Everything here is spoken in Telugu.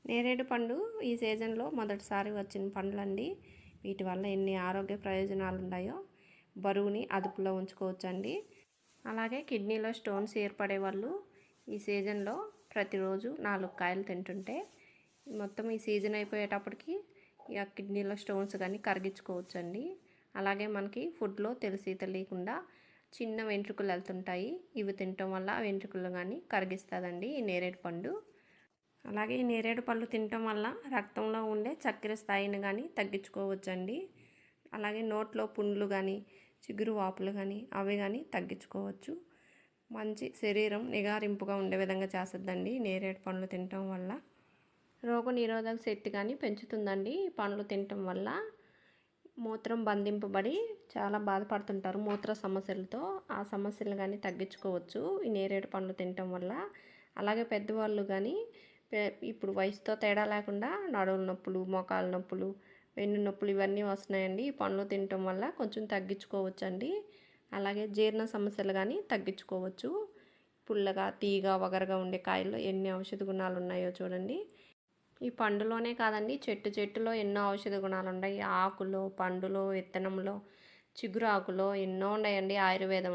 నేరేడు పండు ఈ సీజన్లో మొదటిసారి వచ్చిన పండ్లండి. వీటి వల్ల ఎన్ని ఆరోగ్య ప్రయోజనాలు ఉన్నాయో. బరువుని అదుపులో ఉంచుకోవచ్చండి. అలాగే కిడ్నీలో స్టోన్స్ ఏర్పడే వాళ్ళు ఈ సీజన్లో ప్రతిరోజు 4 కాయలు తింటుంటే మొత్తం ఈ సీజన్ అయిపోయేటప్పటికి ఇక కిడ్నీలో స్టోన్స్ కానీ కరిగించుకోవచ్చండి. అలాగే మనకి ఫుడ్లో తెలియకుండా చిన్న వెంట్రుకలు వెళ్తుంటాయి. ఇవి తినటం వల్ల ఆ వెంట్రుకలు కానీ కరిగిస్తుందండి ఈ నేరేడు పండు. అలాగే ఈ నేరేడు పళ్ళు తినటం వల్ల రక్తంలో ఉండే చక్కెర స్థాయిని కానీ తగ్గించుకోవచ్చండి. అలాగే నోట్లో పుండ్లు కానీ చిగురు వాపులు కానీ అవి కానీ తగ్గించుకోవచ్చు. మంచి శరీరం నిగారింపుగా ఉండే విధంగా చేస్తుందండి నేరేడు పండ్లు తినటం వల్ల. రోగ నిరోధక శక్తి కానీ పెంచుతుందండి ఈ పండ్లు తినటం వల్ల. మూత్రం బంధింపబడి చాలా బాధపడుతుంటారు మూత్ర సమస్యలతో. ఆ సమస్యలు కానీ తగ్గించుకోవచ్చు ఈ నేరేడు పండ్లు తినటం వల్ల. అలాగే పెద్దవాళ్ళు కానీ ఇప్పుడు వయసుతో తేడా లేకుండా నడుముల నొప్పులు, మోకాళ్ళ నొప్పులు, వెన్ను నొప్పులు ఇవన్నీ వస్తున్నాయండి ఈ పండ్లు తినటం వల్ల. కొంచెం తగ్గించుకోవచ్చండి. అలాగే జీర్ణ సమస్యలు కానీ తగ్గించుకోవచ్చు. పుల్లగా, తీగ, వగరగా ఉండే కాయల్లో ఎన్ని ఔషధ గుణాలు ఉన్నాయో చూడండి. ఈ పండులోనే కాదండి, చెట్టులో ఎన్నో ఔషధ గుణాలు ఉన్నాయి. ఆకులో, పండులో, విత్తనంలో, చిగురు ఆకులో ఎన్నో ఉన్నాయండి ఆయుర్వేదం.